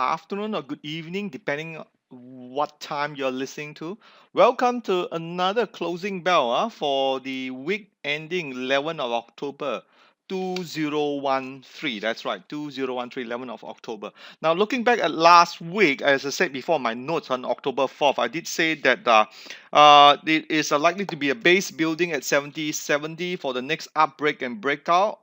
afternoon or good evening, depending on what time you're listening to. Welcome to another closing bell for the week ending 11th of October. 2013. That's right, 2013, 11th of October. Now, looking back at last week, as I said before, my notes on October 4th, I did say that it is likely to be a base building at 70.70 for the next up break and breakout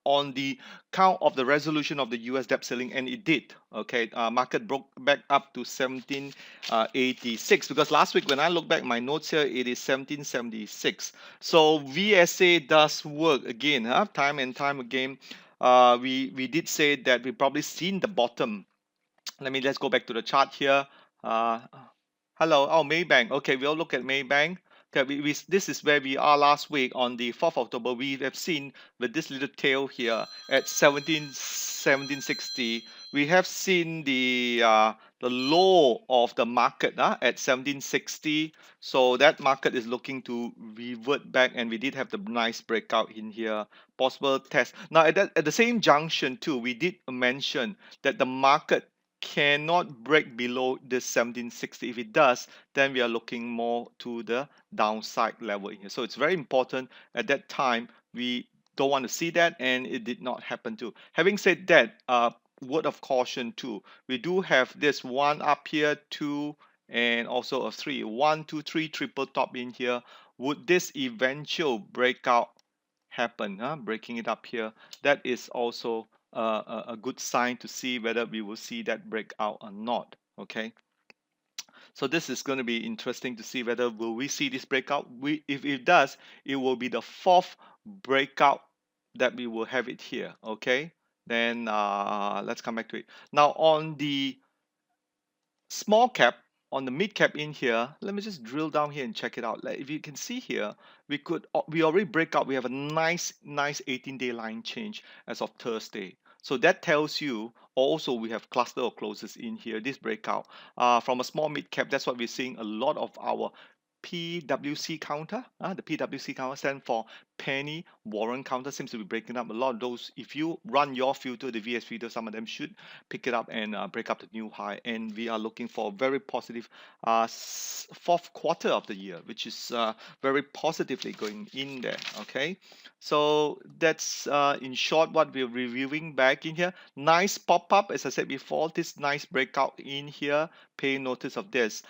on the count of the resolution of the US debt ceiling, and it did. Okay, market broke back up to 1786 because last week when I look back my notes here, it is 1776. So VSA does work again, time and time again. We did say that we probably seen the bottom. Let's go back to the chart here. Uh, Hello. Oh, Maybank. Okay, we'll look at Maybank. Okay, this is where we are last week on the 4th of October. We have seen with this little tail here at 1760. We have seen the low of the market at 1760. So that market is looking to revert back, and we did have the nice breakout in here. Possible test. Now at the same junction too, we did mention that the market cannot break below this 1760. If it does, then we are looking more to the downside level here. So it's very important at that time. We don't want to see that, and it did not happen too. Having said that, word of caution too. We do have this one up here, two, and also a three. 1, 2, 3 triple top in here. Would this eventual breakout happen? Breaking it up here. That is also a good sign to see whether we will see that breakout or not. Okay, so this is going to be interesting to see whether will we see this breakout. If it does, it will be the fourth breakout that we will have it here. Okay, then let's come back to it. Now on the small cap, on the mid cap in here, let me just drill down here and check it out. Like if you can see here, we already break out. We have a nice 18-day line change as of Thursday. So that tells you also we have cluster of closes in here, this breakout. From a small mid cap, that's what we're seeing a lot of our PWC counter. The PWC counter stands for penny warrant counter, seems to be breaking up a lot of those. If you run your filter, the VS filter, some of them should pick it up and break up the new high. And we are looking for a very positive fourth quarter of the year, which is very positively going in there. Okay, so that's in short what we're reviewing back in here. Nice pop up, as I said before, this nice breakout in here. Pay notice of this.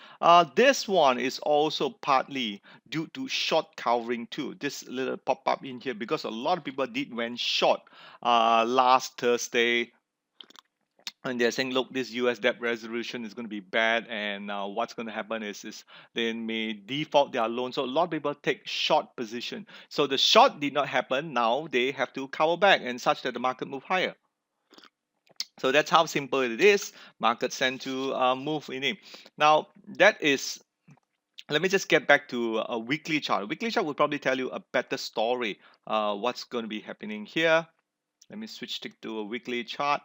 This one is also partly due to short covering too. This little pop up in here because a lot of people did went short last Thursday, and they're saying, look, this US debt resolution is going to be bad, and what's going to happen is they may default their loan. So a lot of people take short position. So the short did not happen. Now they have to cover back and such that the market move higher. So that's how simple it is. Markets tend to move in it. Now that is. Let me just get back to a weekly chart. A weekly chart will probably tell you a better story. What's going to be happening here? Let me switch to a weekly chart.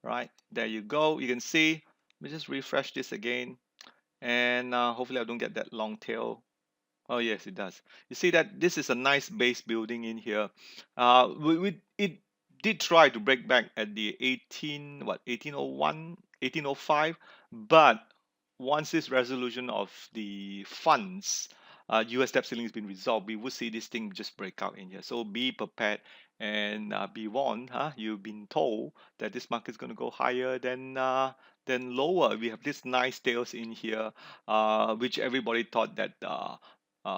Right, there you go. You can see. Let me just refresh this again, and hopefully I don't get that long tail. Oh yes, it does. You see that this is a nice base building in here. It did try to break back at the 1801, 1805, but once this resolution of the funds, US debt ceiling has been resolved, we would see this thing just break out in here. So be prepared and be warned. You've been told that this market is going to go higher than lower. We have this nice tails in here, which everybody thought that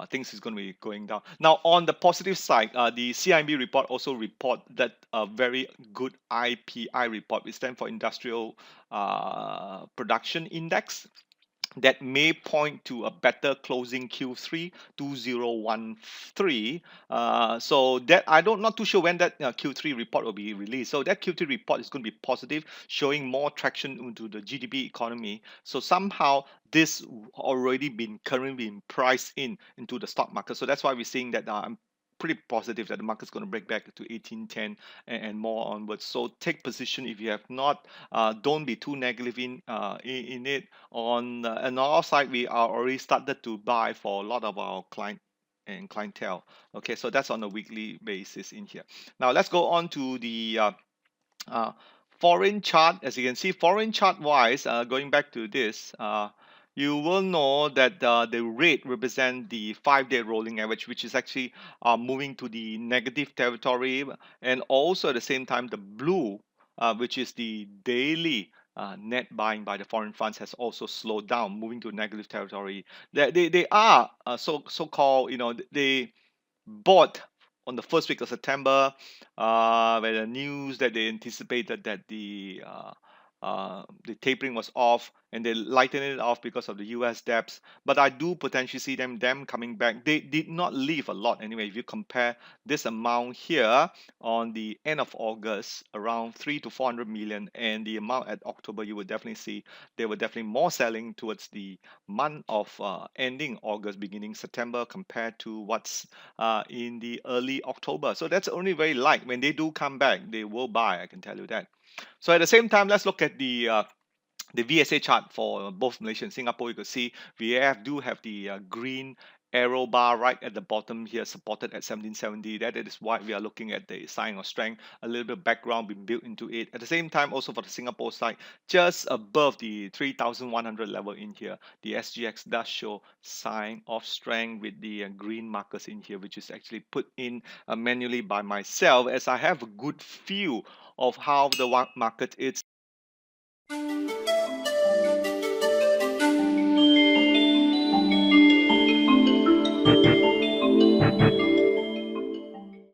things is going to be going down. Now, on the positive side, the CIMB report also report that a very good IPI report, which stands for Industrial Production Index, that may point to a better closing Q3 2013. So that I don't not too sure when that Q3 report will be released. So that Q3 report is going to be positive, showing more traction into the GDP economy. So somehow this already been currently been priced into the stock market. So that's why we're seeing that I'm pretty positive that the market's going to break back to 1810 and more onwards. So take position if you have not. Don't be too negative in it. On our side, we are already started to buy for a lot of our clientele. Okay, so that's on a weekly basis in here. Now let's go on to the foreign chart, as you can see, foreign chart wise, going back to this, you will know that the red represent the 5-day rolling average, which is actually moving to the negative territory, and also at the same time the blue, which is the daily net buying by the foreign funds, has also slowed down, moving to negative territory. They are so-called, they bought on the first week of September, where the news that they anticipated that the tapering was off, and they lightened it off because of the U.S. debts. But I do potentially see them coming back. They did not leave a lot anyway. If you compare this amount here on the end of August, around 300 to 400 million, and the amount at October, you would definitely see they were definitely more selling towards the month of ending August, beginning September, compared to what's in the early October. So that's only very light. When they do come back, they will buy. I can tell you that. So at the same time, let's look at the VSA chart for both Malaysia and Singapore. You can see we do have the green arrow bar right at the bottom here, supported at 1770. That is why we are looking at the sign of strength, a little bit of background being built into it. At the same time, also for the Singapore side, just above the 3100 level in here, the SGX does show sign of strength with the green markers in here, which is actually put in manually by myself, as I have a good feel of how the market is